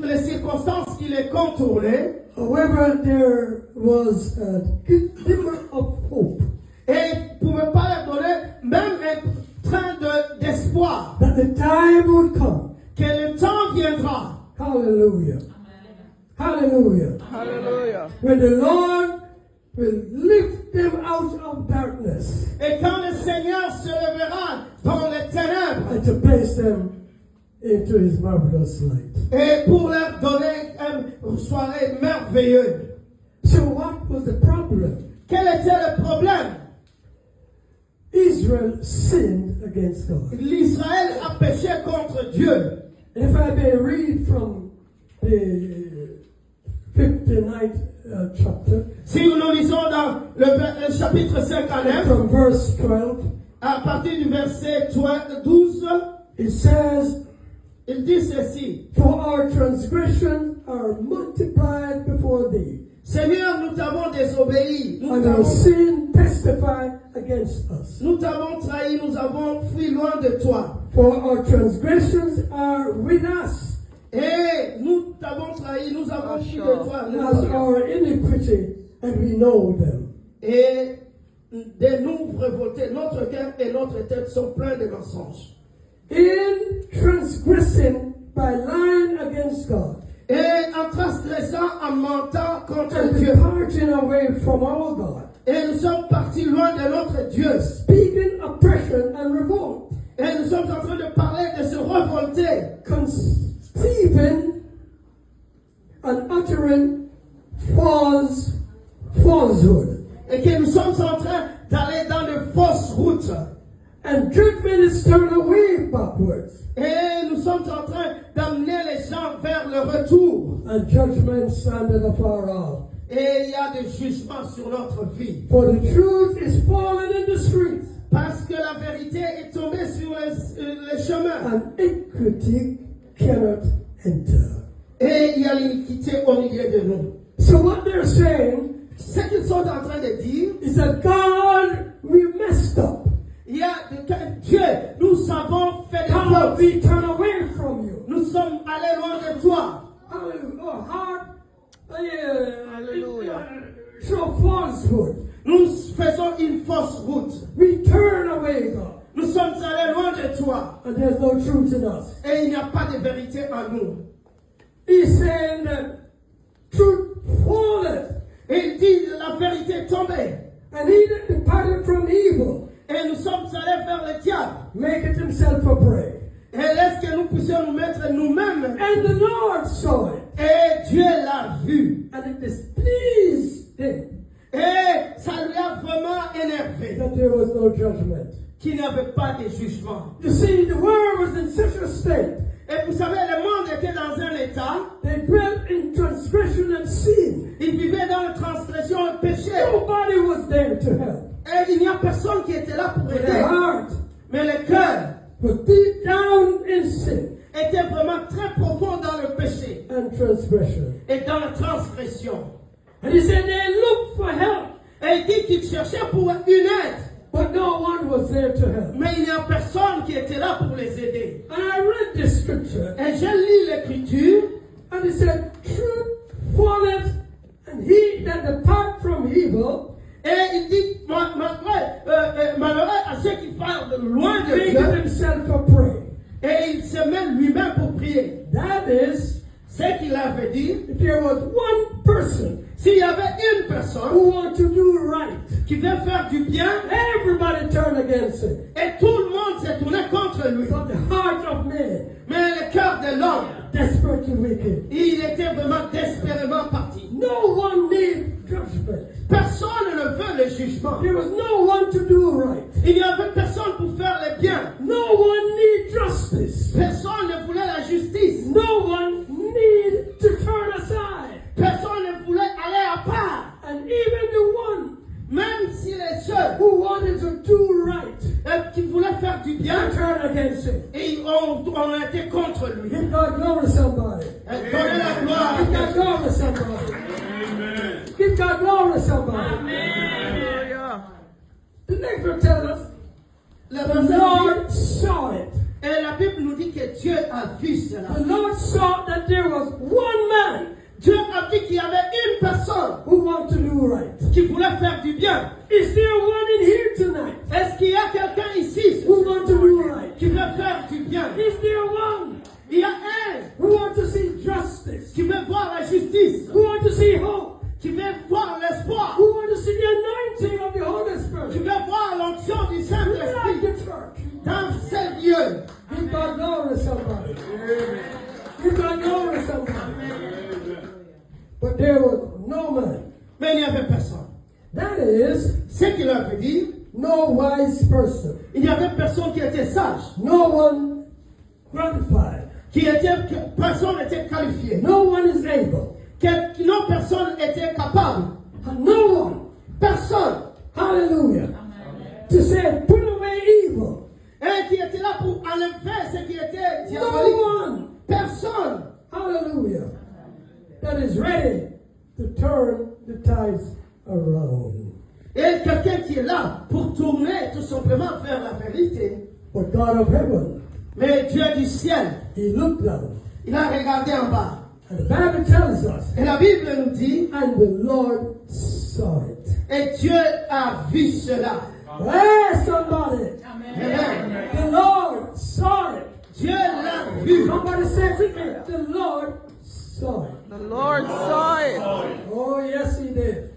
les circonstances qui les contournaient. However, there was a glimmer of hope. Et il ne pouvait pas leur donner même un train d'espoir. That the time would come. Que le temps viendra. Hallelujah. Hallelujah. Hallelujah. When the Lord will lift them out of darkness. Et quand le Seigneur se lèvera dans les ténèbres. And to place them into his marvelous light. Et pour leur donner une soirée merveilleuse. So what was the problem? Quel était le problème? Israel sinned against God. L'Israël a péché contre Dieu. And if I may read from the 59th chapter. Si nous lisons dans le chapitre 59, from verse 12, à partir du verset 12, it says, il dit ceci. For our transgressions are multiplied before thee. Seigneur, nous t'avons désobéi. And our sin testify against us. Nous t'avons trahi, nous avons fui loin de toi. For our transgressions are with us. Et nous t'avons trahi, nous avons fui de toi. As our iniquity, and we know them. Et de nous révolter, notre cœur et notre tête sont pleins de mensonges. In transgressing by lying against God. Et en transgressant, en mentant contre And Dieu. departing away from our God. Et nous sommes partis loin de notre Dieu. Speaking oppression and revolt. Et nous sommes en train de parler de se révolter. Conceiving and uttering falsehood. Et que nous sommes en train d'aller dans de fausses routes. And judgment is turned away backwards. Et nous sommes en train d'amener les gens vers le retour. And judgment standeth afar off. Et il y a des jugements sur notre vie. For the truth is fallen in the streets. Parce que la vérité est tombée sur les chemins. And iniquity cannot enter. Et il y a l'iniquité au milieu de nous. So what they're saying, ce qu'ils sont en train de dire, is that God, we messed up. Il y a Dieu, nous avons fait des fautes. We turn away from you. Nous sommes allés loin de toi. Hallelujah. Hallelujah. Show falsehood. Nous faisons une fausse route. We turn away, God. Nous sommes allés loin de toi. And there's no truth in us. Et il n'y a pas de vérité en nous. He's saying that truth falleth. Et il dit la vérité est tombée. And he that departed from evil. Et nous sommes allés vers le diable. Make it himself a prey. Et laisse que nous puissions nous mettre nous-mêmes. And the Lord saw it. Et Dieu l'a vu. And it displeased him. Et ça lui a vraiment énervé. That there was no judgment. Qu'il n'y avait pas de jugement. You see, the world was in such a state. Et vous savez, le monde était dans un état. They dwelt in transgression and sin. Ils vivaient dans la transgression et le péché. Nobody was there to help. Et il n'y a personne qui était là pour aider. The heart Mais le cœur was deep down in sin était vraiment très profond dans le péché and transgression. et dans la transgression. And he said they looked for help. Et il dit qu'il cherchait pour une aide. But no one was there to help. Mais il n'y a personne qui était là pour les aider. And I read this scripture. Et je lis l'écriture. And it said, truth falleth, and he that depart from evil. Et il dit, malheureux à ceux qui parlent de loin de Make Dieu. himself a prey. Et il se met lui-même pour prier. That is, Ce qu'il avait dit, if there was one person s'il y avait une personne who wants to do right, qui veut faire du bien, everybody turn against him. et tout le monde s'est tourné contre lui. But the heart of man, Mais le cœur de l'homme, desperately wicked. il était vraiment désespérément parti. No one needs judgment. Personne ne veut le jugement. There was no one to do right. Il n'y avait personne pour faire le bien. No one needs justice. Personne ne voulait la justice. No one needs to turn aside. Personne ne voulait aller à part. And even the one Même si les seuls who wanted to do right, qui voulaient faire du bien, turn against him. et on été contre lui. Give God glory to somebody. Et donner la gloire. Give God glory to somebody. Amen. Give God glory to somebody. Hallelujah. The next one tells us Le the verset Lord saw it. dit, Et la Bible nous dit que Dieu a vu cela. The Lord saw that there was one man Dieu a vu qu'il y avait une personne who wanted to do right. qui voulait faire du bien. Is there one in here tonight Est-ce qu'il y a quelqu'un ici who wants to do right? qui veut faire du bien? Is there one Il y a un who wants to see justice? qui veut voir la justice, Who wants to see hope? qui veut voir l'espoir, Who wants to see the anointing of the Holy qui Spirit? veut voir l'onction du Like Saint-Esprit the church. dans ces lieux. Give God glory, somebody. Give God glory, somebody. But there was no man. Mais il n'y avait personne. That is, Ce qu'il avait dit, no wise person. il n'y avait personne qui était sage, No one qualified. personne n'était qualifié, No one is able. non personne était capable, No one. personne, Hallelujah. To say, put away evil. et qui était là pour enlever ce qui était No diabolique. one. Personne. Hallelujah. That is ready to turn the tides around. Et quelqu'un qui est là pour tourner tout simplement vers la vérité. But God of heaven, Mais Dieu du ciel, He looked down. il a regardé en bas. And the Bible tells us, Et la Bible nous dit, and the Lord saw it. et Dieu a vu cela. Hey, somebody. Amen. The Lord saw it. Dieu l'a vu. Somebody say it with me. The Lord saw it. The Lord saw it. Oh, yes, He did.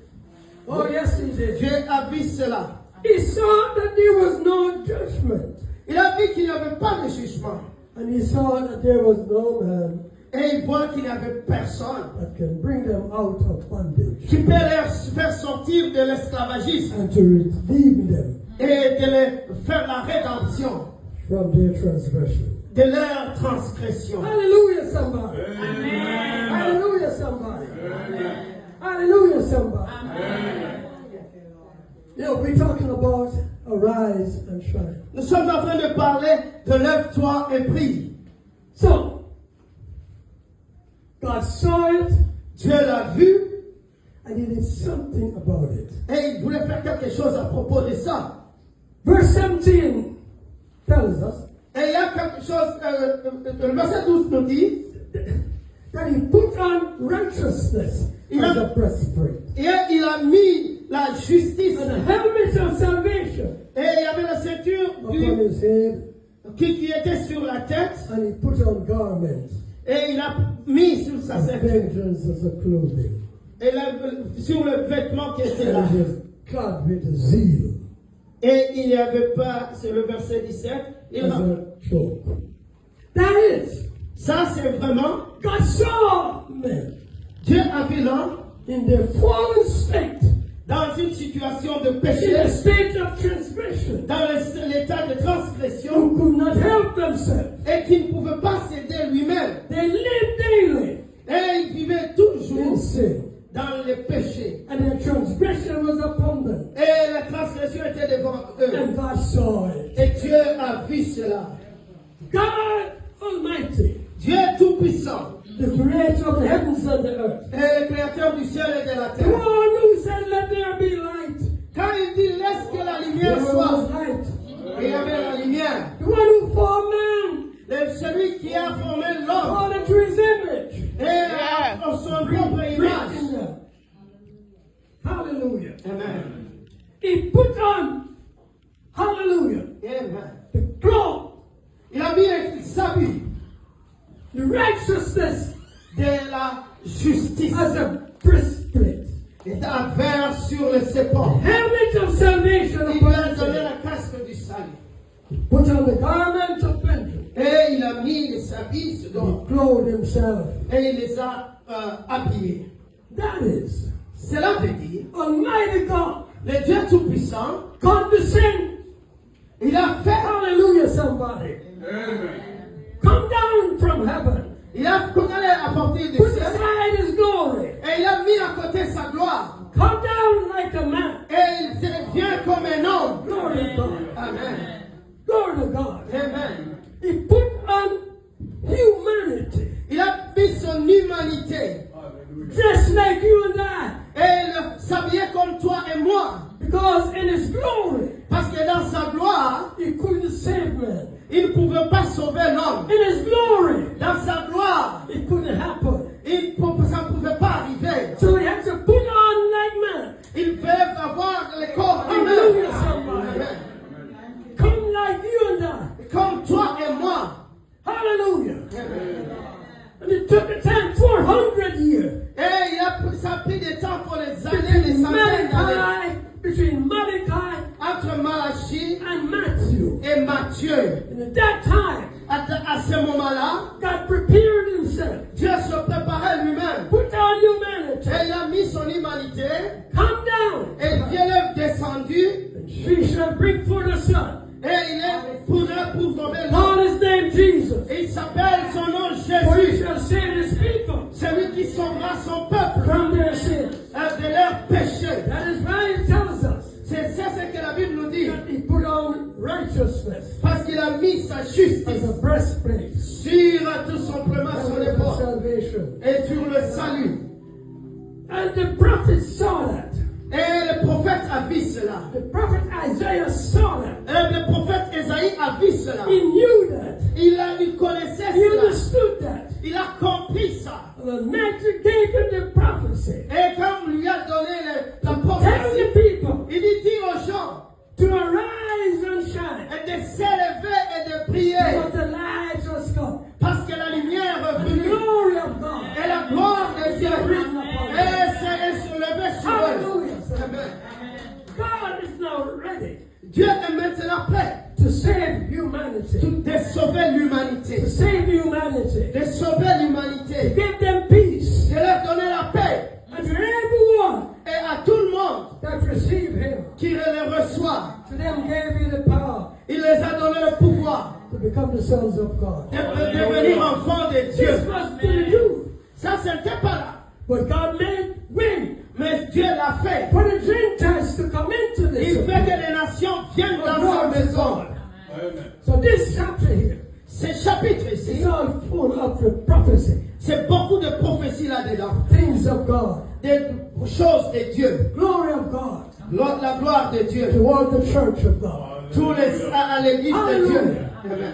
Oh, yes, He did. Dieu a vu cela. He saw that there was no judgment. Il a vu qu'il n'y avait pas de jugement. And He saw that there was no man Et il voit qu'il n'y avait personne that can bring them out of bondage qui peut les faire sortir de l'esclavagisme and to redeem them et de les faire la rédemption from their transgression. de leur transgression. Hallelujah, somebody. Hallelujah, somebody. Hallelujah, somebody. You know, we're talking about arise and shine. Nous sommes en train de parler de lève-toi et prie. So, God saw it Dieu l'a vu and He did something about it. et il voulait faire quelque chose à propos de ça. Verse 17 tells us Et il y a quelque chose, le verset 12 nous dit, that He put on righteousness as a breastplate et il a mis la justice and a helmet of salvation et il y avait la ceinture upon His head, qui était sur la tête and He put on garments et il a mis sur sa of ceinture vengeance as a clothing. et sur le vêtement qui était là. And He was clad with zeal Et il n'y avait pas, c'est le verset 17, il as a, a cloak. That is, ça c'est vraiment, God saw men Dieu a vu l'homme in their fallen state, dans une situation de in péché, a state of transgression, dans l'état de who transgression could not help themselves. et qui ne pouvait pas s'aider lui-même. They lived daily Et il vivait in toujours sin, dans les péchés. and their transgression was upon them. Et la transgression était devant eux. And God saw it. Et Dieu a vu cela. God Almighty, Dieu Tout-Puissant, the creator of the heavens and the earth, est le créateur du ciel et de la the terre. one who said, let there be light, Quand il dit laisse que la there lumière was soit, light. et il y avait la lumière. The one who formed man, Celui qui a formé l'homme according to his image, et en son propre written image. them. Hallelujah. Amen. He put on, hallelujah, Amen. the cloth, Il a mis un s'habille the righteousness de la justice. as a breastplate, Il a vers sur le sépulcre. helmet of salvation Il lui upon a his donné head. la casque du salut. Put on the garment of vengeance. Et il a mis les habits He dedans. clothed himself. Et il les a habillés. That is, Cela veut dire, Almighty God le Dieu Tout-Puissant, condescend. il a fait, Hallelujah, somebody. Come down from heaven. il a condamné à partir du Put ciel. aside his glory. Et il a mis à côté sa gloire. Come down like a man. Et il vient comme un homme. Glory to God. Amen. Glory to God. Amen. He put on humanity. Il a mis son humanité. Just like you and I. Et il s'habillait comme toi et moi. Because in his glory, Parce que dans sa gloire, he couldn't save man. il ne pouvait pas sauver And it took the time 400 years. Et ça a pris du temps pour les années, les centaines d'années. Between Malachi Entre Malachie and Matthew. et Matthieu. And at that time, À ce moment-là, God prepared himself. Dieu se préparait lui-même. Put down humanity. Et il a mis son humanité. Come down. Et Dieu est descendu. And she shall bring forth a son. Et il est pour sauver Call l'homme. his name Jesus. Et il s'appelle son nom For he Jésus. shall save his people Celui qui sauvera son peuple from their sins. de leurs péchés. That is why he tells us C'est ça ce que la Bible nous dit. that he put on righteousness Parce qu'il a mis sa as justice a breastplate sur tout simplement son of épaule salvation. et sur le salut. And the prophet saw that. Et le prophète a vu cela. The prophet Isaiah saw that. Et le prophète Esaïe a vu cela. He knew that. Il connaissait He cela. understood that. Il a compris ça. The master gave him the prophecy. Et quand lui a donné la Tell prophétie, the people il dit aux gens to arise and shine. de s'élever et de prier For the light has come. parce que la lumière est And the venue glory of God. et la gloire de Dieu est levée sur eux. Hallelujah. Amen. God is now ready Dieu est maintenant prêt to save humanity. de sauver l'humanité. To save humanity. De sauver l'humanité. Give them peace. De leur donner la paix. And to everyone Et à tout le monde that receive him, qui les reçoit, to them gave he the power il les a donné le pouvoir to become the sons of God. de devenir enfants de Dieu. This was to the Jews. Ça, c'était pas là. But God made way Mais Dieu l'a fait. for the Gentiles to come into this. Il fait que les nations viennent dans sa maison. So this chapter here Ce chapitre ici, is all full of the prophecy, c'est beaucoup de prophéties là-dedans. things of God, Des choses de Dieu. glory of God, La gloire de Dieu. toward the church of God. Tous les à l'église de Dieu. Amen.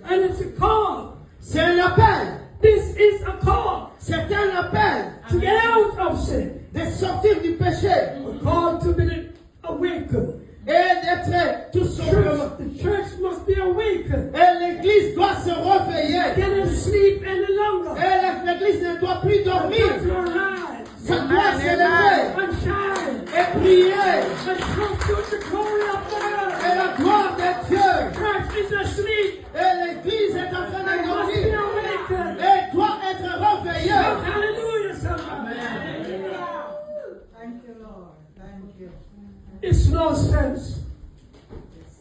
And it's a call. C'est un appel. This is a call C'est un appel to get out of sin. de sortir du péché A call to be awakened. et d'être tout simplement. The church must be awakened. Et l'église doit se réveiller. Cannot sleep any longer. Et l'église ne doit plus dormir. To arise Ça doit s'élever and shine et prier. and come to the glory of Et God. la gloire de Dieu. Church is asleep. Et l'église est en train de Must be dormir. awakened. Et doit être réveillée. Hallelujah, somebody. Thank you, Lord. Thank you. It's no sense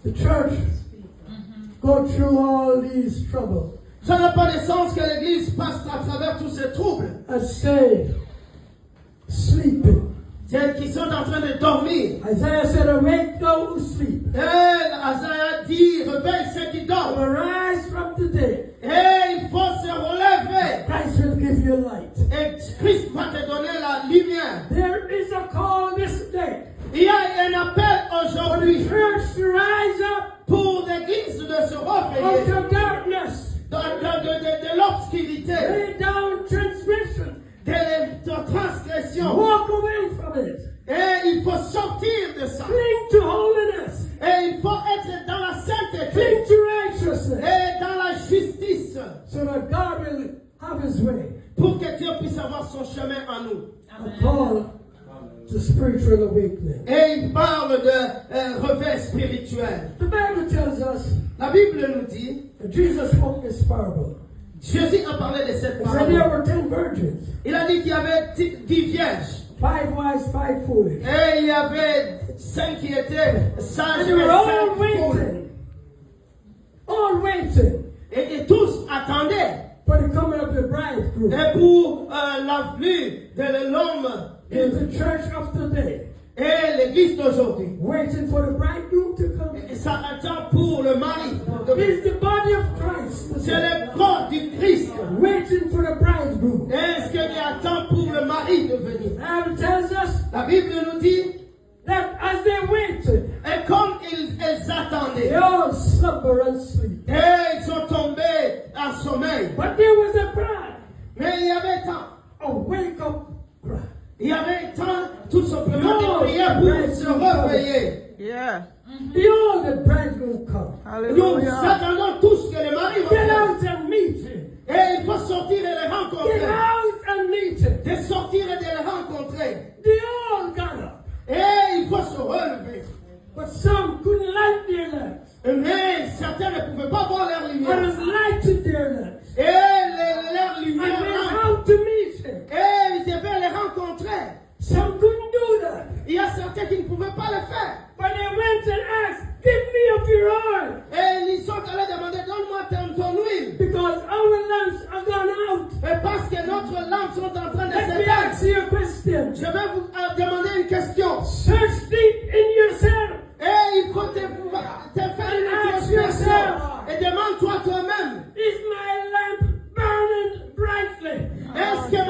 the church go through all these troubles Ça n'a pas de sens que l'église passe à travers tous ces troubles. and stay sleeping. C'est qu'ils sont en train de dormir. Isaiah said, awake those who sleep. Et Isaiah dit, réveille ceux qui dorment. Arise from the dead. Et il faut se relever. Christ will give you light. Et Christ va te donner la lumière. There is a call this day Il y a un appel for the aujourd'hui church to rise up pour l'église de se out réveiller of darkness, de l'obscurité, lay down transgression, de transgression. walk away from it, Et il faut sortir de ça. cling to holiness, Et il faut être dans la sainteté cling to righteousness, et dans la justice so that God will have his way. pour que Dieu puisse avoir son chemin en nous. A call to spiritual awakening. Et il parle de réveil spirituel. The Bible tells us La Bible nous dit, that Jesus spoke this parable. Jésus a parlé de cette He said there parole. were 10 virgins, Il a dit qu'il y avait 10 vierges. 5 wise, 5 foolish. Et il y avait 5 qui étaient sages And et they were all 5 fous. waiting. All waiting Et tous attendaient. for the coming of the bridegroom. Et pour la venue de l'homme In the church of today, et l'église d'aujourd'hui. waiting for the bridegroom to come. Et ça attend pour le mari. It is the body of Christ C'est le corps du Christ. waiting for the bridegroom. Est-ce qu'il attend pour le mari de venir? The Bible tells us La Bible nous dit, that as they waited, et comme elles they attendaient, all slumber and sleep. et ils sont tombés en sommeil. But there was a cry, Mais il y avait temps. a wake up cry. Il y avait temps tout simplement de prier pour se réveiller. Yeah. Behold, the bridegroom come. Nous Hallelujah. attendons tous que le mari Get revienne. out and meet him. Et il faut sortir et les rencontrer. pouvaient pas le faire. But they went and asked, give me of your oil, Et ils sont allés demander, donne-moi ton huile. because our lamps are gone out. Et parce que notre lampe sont en train de Let me s'éteindre. ask you a question. Je vais vous demander une question. Search deep in yourself. Et il faut te faire une introspection. Et demande-toi toi-même. Is my lamp burning brightly? Est-ce que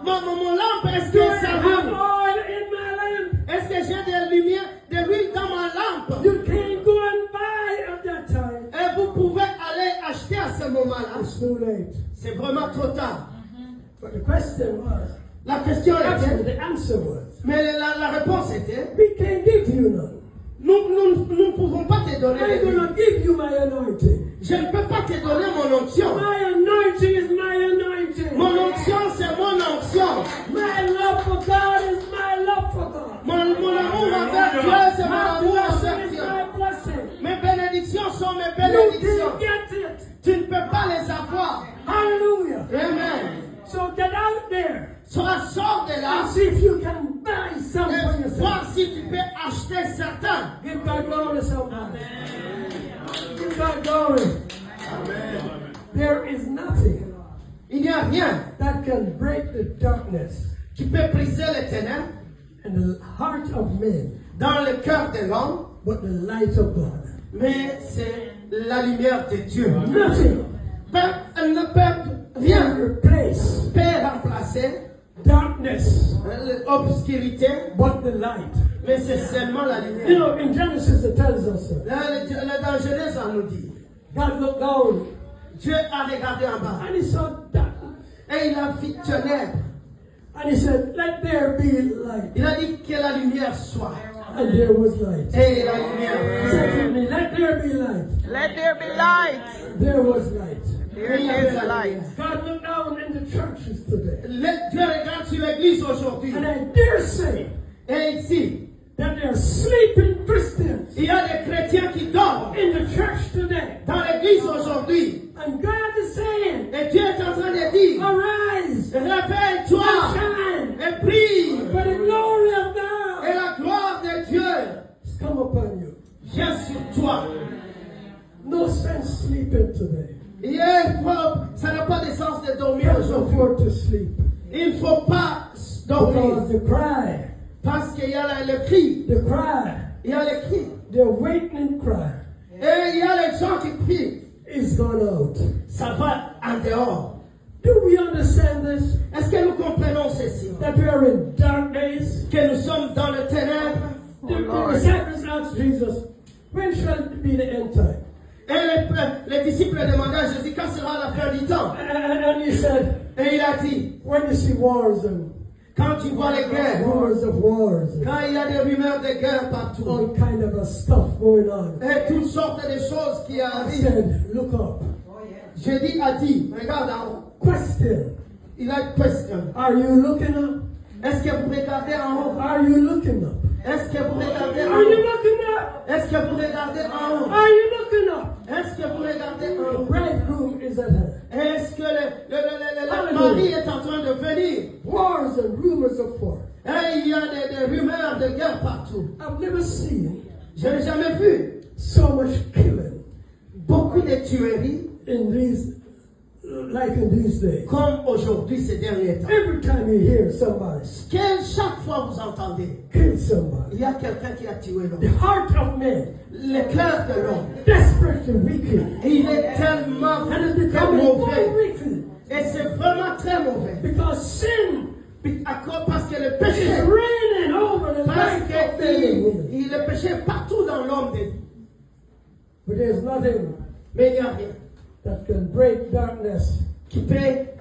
mon lampe, est-ce Do I que ça have allume? oil in my lamp? Est-ce que j'ai de lumière, de l'huile dans ma lampe? You can't go and buy at that time. Et vous pouvez aller acheter à ce moment-là. It's too late. C'est vraiment trop tard. But the question was, La question actually était, the answer was, mais la réponse était, we can't give you none. nous ne pouvons pas te donner I'm l'huile. going to give you my anointing. Je ne peux pas te donner mon onction. My anointing is my anointing. Mon onction, c'est mon onction. My love for God is my love for God. Mon amour envers Dieu, c'est mon My amour blessing envers is Dieu. my blessing. Mes bénédictions sont mes You bénédictions. can't get it. Tu ne peux pas les avoir. Hallelujah. Amen. So get out there Sors de là and see if you can buy some for et yourself. voir si tu peux acheter certains. Give God glory somebody. Give God glory. There is nothing Il n'y a rien that can break the darkness qui peut briser les ténèbres in the heart of men dans le cœur de l'homme, but the light of God. mais c'est la lumière de Dieu. Nothing Elle ne peut can rien replace remplacer darkness l'obscurité, but the light. mais c'est seulement la You lumière. know, in Genesis it tells us Là, dans Genèse, on nous dit, God looked down Dieu a regardé en bas and he saw darkness. et il a vu ténèbres. And he said, let there be light. Il a dit que la lumière soit. And there was light. Et la lumière He said to me, let there be light. Let there be light. There was light. There is light. God looked down in the churches today. Dieu regarde sur l'église aujourd'hui. And I dare say Et ici, that there are sleeping Christians il y a des chrétiens qui dorment in the church today. dans l'église aujourd'hui. And God is saying, Et Dieu est en train de dire, arise réveille-toi and shine, et prie. for the glory of Et God la gloire de Dieu has come upon you. vient sur toi. No sense sleeping today. Ça n'a pas de sens de dormir Can't aujourd'hui. afford to sleep. Il ne faut pas dormir. Because the cry, Parce qu'il y a le cri. the cry, Il y a le cri. the awakening cry Et il y a les gens qui crient. is gone out. Ça va en dehors. Do we understand this? Est-ce que nous comprenons ceci? That we are in dark days? Que nous sommes dans le ténèbre. The disciples asked Jesus, when shall it be the end time? Et les disciples demandaient à Jésus quand sera la fin du temps. And he said, Et il a dit, when you see wars and quand tu vois les guerres, rumors of wars and quand il y a des rumeurs de guerre partout, all kind of stuff going on, et toutes sortes de choses qui he arrivent, said, look up. Jésus a dit, regarde en haut. Question, Il a une question. are you looking up? Est-ce que vous regardez en haut? Are you looking up? Est-ce que vous regardez en Are you haut? looking up? Est-ce que vous regardez en haut? Are you looking up? Est-ce que vous regardez The en haut? bridegroom is at hand. Est-ce que le mari est en train de venir? Wars and rumors of war. Et il y a des rumeurs de guerre partout. I've never seen Je n'ai jamais vu so much killing beaucoup de tueries in these, like in these days. comme aujourd'hui ces derniers temps. Every time you hear somebody Chaque fois vous entendez, kill somebody, il y a quelqu'un qui a tué the l'homme. heart of man, Le cœur de l'homme, desperately wicked, il est tellement and it's becoming more mauvais. wicked Et c'est vraiment très mauvais. because sin Parce que le is péché, reigning over the parce life of men and women. que le péché est partout dans l'homme. But there's nothing Mais il n'y a rien that can break darkness, qui peut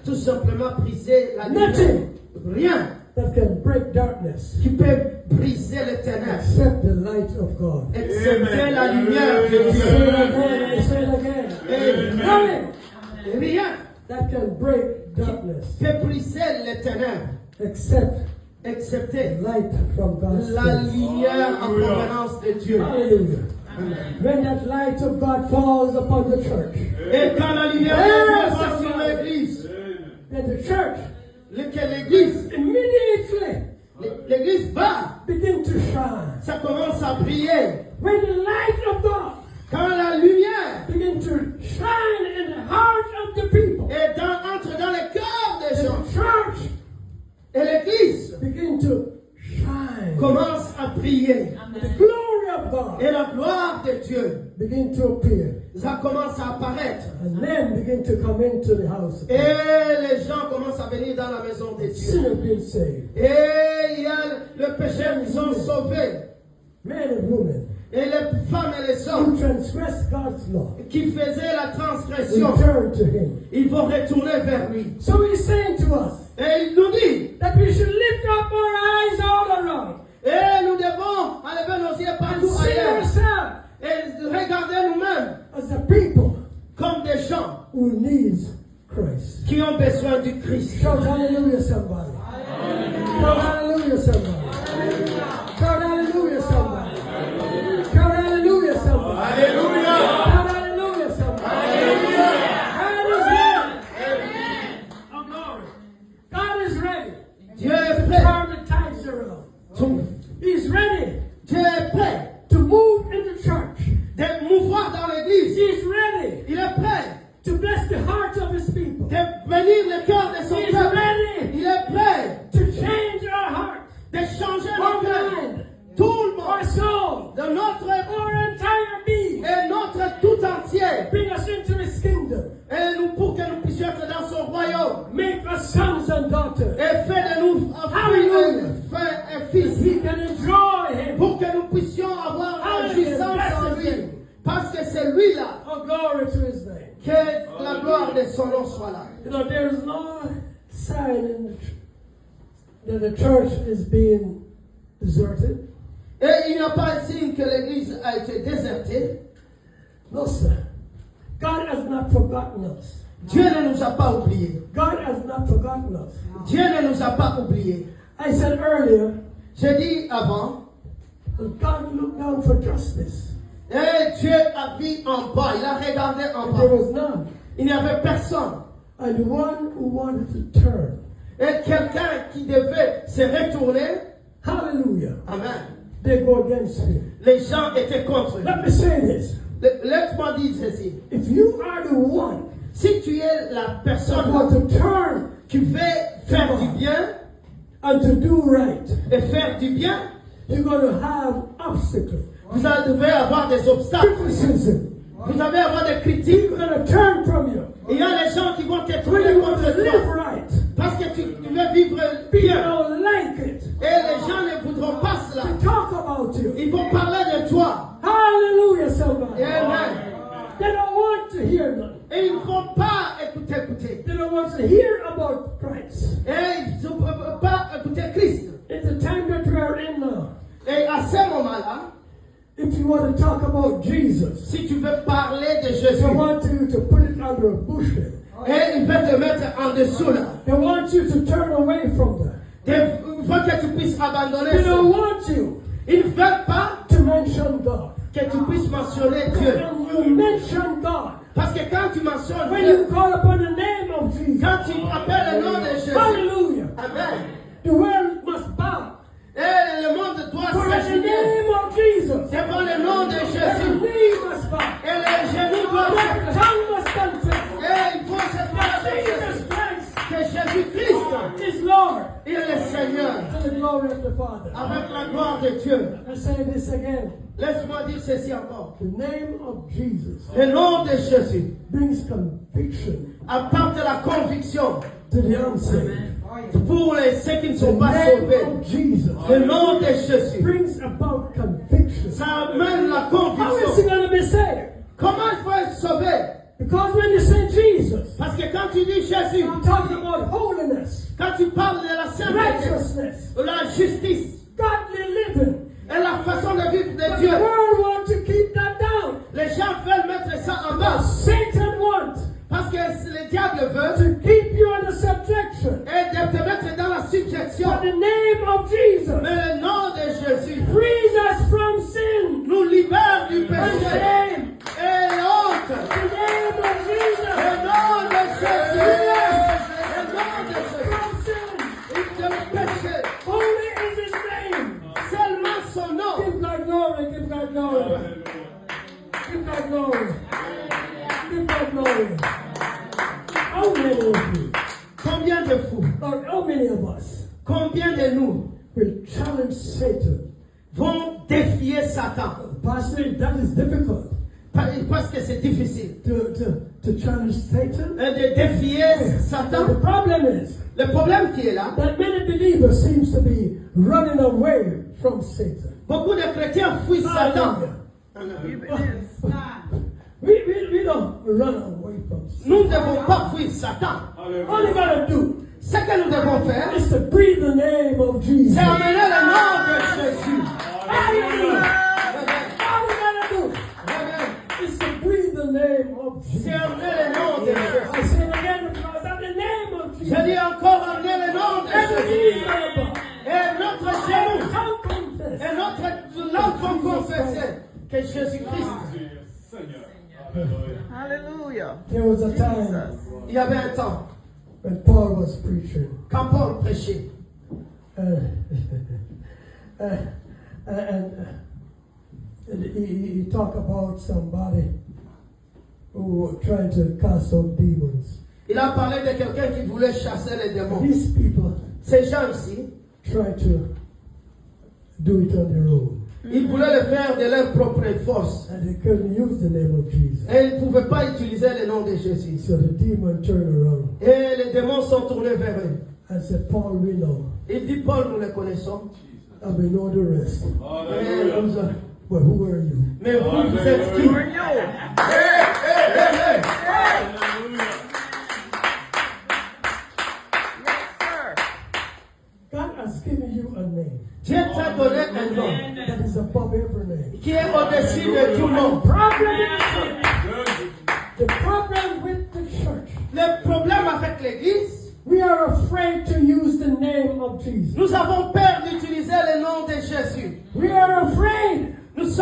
tout simplement briser la lumière. Nothing. Rien that can break darkness, qui peut briser les ténèbres. except the light of God. Excepté la lumière de I say it Dieu. again, I say it again. Amen. Nothing Rien that can break darkness, peut briser les ténèbres. except Excepté light from God's la face. lumière en provenance de Dieu. Hallelujah. When that light of God falls upon the church, Et quand la lumière de Dieu va sur l'église, then the church que l'église, immediately L'église va. begin to shine. Ça commence à briller. When the light of God Quand la lumière begin to shine in the heart of the people, entre dans les cœurs des and gens. the church Et l'église begin to shine, commence à briller. the glory of God Et la gloire de Dieu, begin to appear, ça commence à apparaître. and men begin to come into the house of Et God. les gens commencent à venir dans la maison de Dieu. Sinners being saved, Et il y a le péché, ils sont sauvés. men and women Et les femmes et les who hommes transgress God's law, qui faisaient la transgression, return to Him. ils vont retourner vers lui. So He's saying to us Et il nous dit, that we should lift up our eyes all around et nous devons enlever nos yeux and partout see ailleurs ourselves et regarder nous-mêmes as the people comme des gens who needs Christ. qui ont besoin du Christ. Shout hallelujah, somebody. Shout hallelujah, somebody. Shout hallelujah, somebody. Shout hallelujah, somebody. Alléluia! Shout hallelujah, somebody. God is ready. Oh, glory. God is ready. Dieu est prêt. Turn the tides around. He's ready Dieu est prêt to move in the church. de mouvoir dans l'église. He's ready Il est prêt to bless the hearts of His people. de bénir le cœur de son He's peuple. ready Il est prêt to change our hearts, de changer our nos cœurs. mind, Tout le our monde, soul, de notre our entire being. et notre tout entier. Bring us into His kingdom. Et nous, pour que nous puissions être dans son royaume. Make us sons and daughters. Et fait de nous Hallelujah. frères et fils. We can enjoy Him. Pour que nous puissions avoir la Hallelujah. jouissance en lui. Parce que c'est lui là. Oh, glory to His name. Que la gloire de son nom soit là. You know, there is no sign that the church is being deserted. Et il n'y a pas un signe que l'église a été désertée. No, sir. God has not forgotten us. Dieu ne nous a pas oubliés. God has not forgotten us. Dieu ne nous a pas oubliés. I said earlier, J'ai dit avant, that God looked down for justice. et Dieu a vu en bas, il a regardé en And there bas. was none. Il n'y avait personne. And the one who wanted to turn. Et quelqu'un qui devait se retourner, Hallelujah. amen. They go against him. Les gens étaient contre lui. Let me say this. Laisse-moi dire ceci. If you are the one Si tu es la that personne want to turn qui veut faire du bien and to do right, et faire du bien, you're going to have obstacles. vous devez avoir des obstacles. Criticism. Vous allez avoir des critiques. People going to turn from you. Il y a des gens qui vont te When tourner you want contre to live toi. right, Parce que tu veux vivre people bien. don't like it. Et les gens ne voudront pas cela. They talk about you. Ils vont parler de toi. Hallelujah, somebody. Amen. They don't want to hear nothing. Et ils ne vont pas écouter. They don't want to hear about Christ. Et ils ne vont pas écouter Christ. It's the time that we are in now. Et à ce moment-là, If you want to talk about Jesus, si tu veux parler de they Jésus, want you to put it under a bushel. et il va te mettre en dessous là. They want you to turn away from that. Il faut que tu puisses abandonner They ça. don't want you Ils ne veulent pas to mention God. que tu puisses mentionner Dieu. When you mention God, Parce que quand tu mentionnes when Dieu, you call upon the name of Jesus, quand tu appelles le nom de Jésus, hallelujah, Amen. the world must bow. Et le monde doit For at the s'agenouiller name of Jesus, devant le nom de every Jésus. knee must bow. Et les genoux doivent Every se tongue must confess Et il faut se that faire Jesus Christ que Jésus-Christ, is Lord, il est le Seigneur. to the glory of the Father. Avec la gloire de Dieu. I say this again. Laisse-moi dire ceci encore. The name of Jesus Le nom de Jésus brings conviction apporte la conviction to the unsaved. pour ceux qui ne The sont pas name sauvés. of Jesus Le nom de Jésus, brings about conviction. ça amène la How is he conviction. going to be saved? Comment il faut être sauvé? Because when you say Jesus, Parce que quand tu dis Jésus, you're talking about holiness, quand tu parles de la sainteté, righteousness, de la justice godly living. et la façon de vivre But de the Dieu, world wants to keep that down. les gens veulent mettre ça en bas. Satan wants Parce que le diable veut to keep you under subjection. et de te mettre dans la subjection. But the name of Jesus Mais le nom de Jésus frees us from sin nous libère du and péché shame. et honte. The name of Jesus Le nom de Jésus. Le nom de Jésus. from sin. Il te péché. Holy is or how many of us combien de nous will challenge Satan? vont défier Satan? Pastor, that is difficult Parce que c'est difficile to challenge Satan. de défier The Satan. problem is Le problème qui est là, that many believers seems to be running away from Satan. beaucoup de chrétiens fuient Satan. We don't run away from Satan. Nous ne devons pas fuir Satan. All you gotta do Ce que nous devons faire, is to breathe the name of Jesus. c'est emmener le nom de Jésus. Hallelujah. All you gotta do is to breathe the name of C'est Jesus. emmener le nom de I Jésus. say it again because of the name of Je Jesus. dis encore emmener le nom de Every Jésus. knee shall bow. Et notre genou, Tongue confess. et notre langue vont confesser que Jésus-Christ. Hallelujah. There was a time Il y avait un temps, when Paul was preaching, quand Paul prêchait, and he talked about somebody who was trying to cast out demons. il a parlé de quelqu'un qui voulait chasser les démons. These people Ces gens ici, try to do it on their own, ils voulaient le faire de leur propre force. and they couldn't use the name of Jesus. Et ils ne pouvaient pas utiliser le nom de Jésus. So the demon turned around Et les démons sont tournés vers eux. and said, Paul, we know, Il dit, Paul, nous le connaissons. and we know the rest. Et nous, But who are you? mais vous êtes qui? Who are you? Hey, hey, hey. Yes, sir. God has given you a name Dieu t'a donné un nom that is above every name. qui est au-dessus de tout nom. The problem with the church, Le problème avec l'Église, we are afraid to use the name of Jesus. nous avons peur d'utiliser le nom de Jésus. We are afraid Nous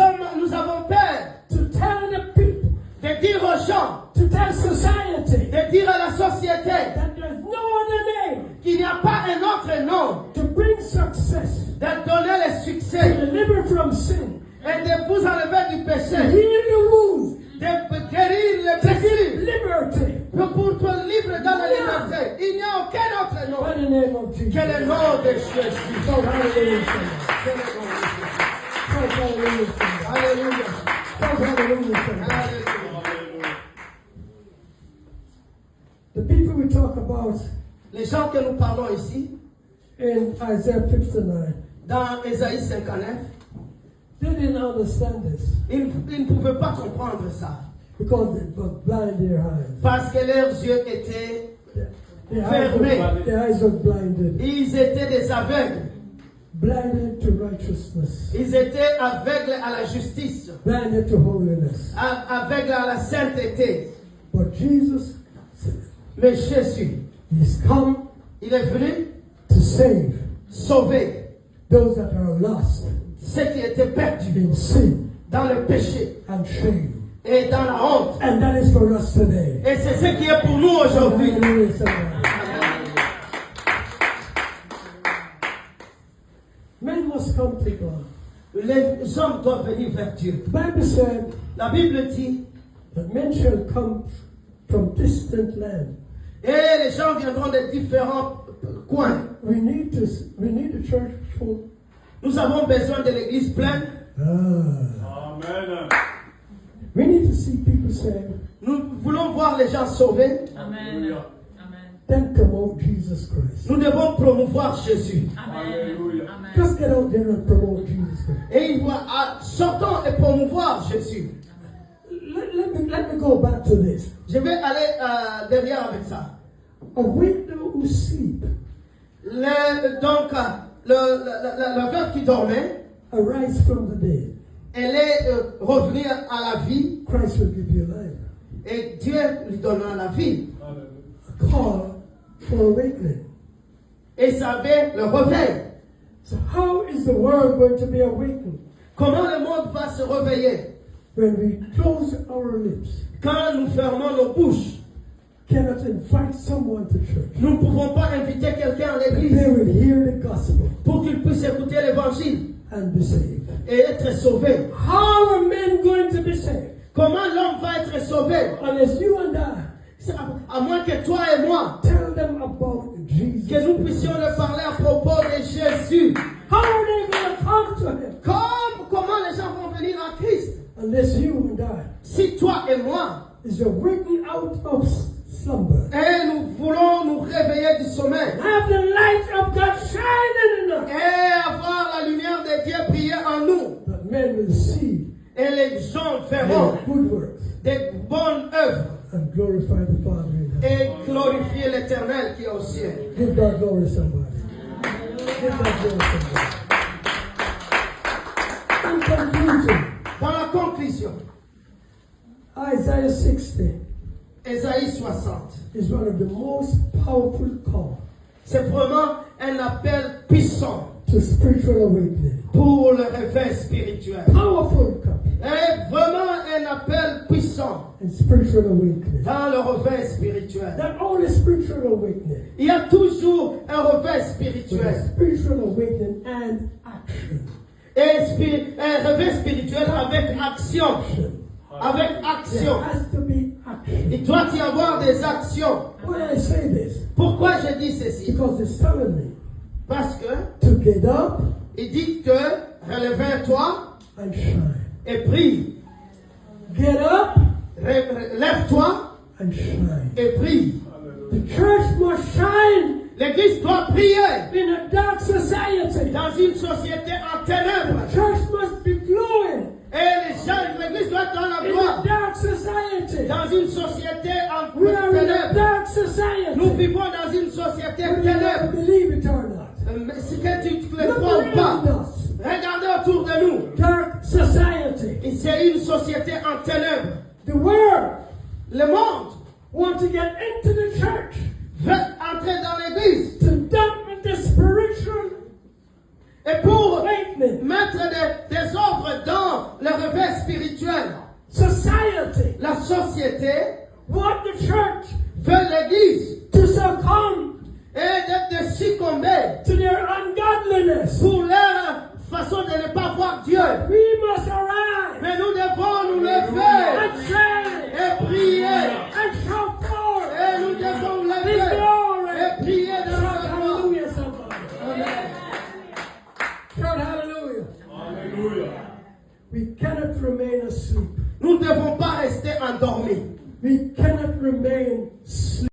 avons peur to tell the people, de dire aux gens, to tell society de dire à la société that there's no other name qu'il n'y a pas un autre nom to bring success, de donner le to succès deliver from sin, et de vous enlever du to péché, heal the wounds, de guérir les to give blessures, liberty pour te livrer dans la liberté. Il n'y a aucun autre nom by the name of Jesus. que le nom de Jésus. So hallelujah. Que le nom de Jésus. So hallelujah. Alléluia. So hallelujah. Alléluia. The people we talk about Les gens que nous parlons ici, in Isaiah 59, dans Ésaïe 59, they didn't understand this ils ne pouvaient pas comprendre ça. because they were blind their eyes. Parce que leurs yeux étaient, Their eyes were blinded. ils étaient des aveugles. Blinded to righteousness. Ils étaient aveugles à la justice, Blinded to holiness. aveugles à la sainteté. But Jesus said, Mais Jésus, He's come il est venu to save sauver those that are lost ceux qui étaient perdus in sin dans le péché and shame. et dans la honte. And that is for us today. Et c'est ce qui est pour nous aujourd'hui. Hallelujah, somebody. Men must come to God. Les hommes doivent venir vers Dieu. The Bible said La Bible dit, that men shall come from distant land. et les gens viendront de différents coins. We need a church full. Nous avons besoin de l'église pleine. Amen. We need to see people saved. Nous voulons voir les gens sauvés. Amen. Amen. Then promote Jesus Christ. Nous devons promouvoir Jésus. Amen. Amen. Just get out there and promote Jesus Christ. Et il voit, sortons et promouvoir Jésus. Let me go back to this. Je vais aller derrière avec ça. A widow who sleep Donc, la veuve qui dormait, arise from the dead. elle est revenue à la vie Christ will give you life. et Dieu lui donnera la vie. A call for awakening. Et ça avait le réveil. So how is the world going to be awakened? Comment le monde va se réveiller? When we close our lips, Quand nous fermons nos bouches, cannot invite someone to church. nous ne pouvons pas inviter quelqu'un à They l'église will hear the gospel pour qu'il puisse écouter l'évangile and be saved. et être sauvé. How are men going to be saved? Comment l'homme va être sauvé? Unless you and I À moins que toi et moi, tell them about Jesus. que nous nous puissions leur parler à propos de Jésus. How are they going to come to him Comment les gens vont venir à Christ? unless you and I Si toi et moi, is awakened out of slumber? et nous voulons nous réveiller du sommeil Have the light of God shining in us, et avoir la lumière de Dieu briller en nous, that men will see et les gens verront your good works des bonnes œuvres and glorify the Father in heaven. et glorifier l'Éternel qui est au ciel. Give God glory, somebody. Give God glory, somebody. In conclusion, Dans la conclusion, Isaiah 60 Ésaïe 60, is one of the most powerful calls c'est vraiment un appel puissant to spiritual awakening. pour le réveil spirituel. Powerful call Et vraiment un appel puissant and spiritual awakening. dans le réveil spirituel. Not only spiritual awakening, Il y a toujours un réveil but a spirituel. spiritual awakening and action. Et un réveil spirituel avec action. Avec There action. has to be action. Il doit y avoir des actions. When I say this, Pourquoi je dis ceci? because it's telling me Parce que to get up il dit que relève-toi and shine. et prie. Get up Lève-toi and shine. et prie. The church must shine L'église doit prier in a dark society. dans une société en ténèbres. Church must be glowing Et les gens, l'église doit être dans la in gloire. a dark society. Dans une société en We are in a ténèbres. dark society. Nous vivons dans une société Whether you ténèbres. believe it or not. Mais si que tu le Look crois ou pas, around us. regardez autour de nous. Dark society. Et c'est une société en ténèbres. The world Le monde wants to get into the church veut entrer dans l'église. to dump the spiritual Et pour awakening. mettre des œuvres dans le réveil spirituel. Society La société want the church veut l'église to succumb et de succomber to their ungodliness. pour leur façon de ne pas voir Dieu. We must arise Mais nous devons nous lever and shine et prier. and shout forth Et nous devons His lever glory. et prier dans Shout sa gloire. hallelujah, somebody. Shout hallelujah. Hallelujah. We cannot remain asleep. Nous ne devons pas rester endormis. We cannot remain sleep.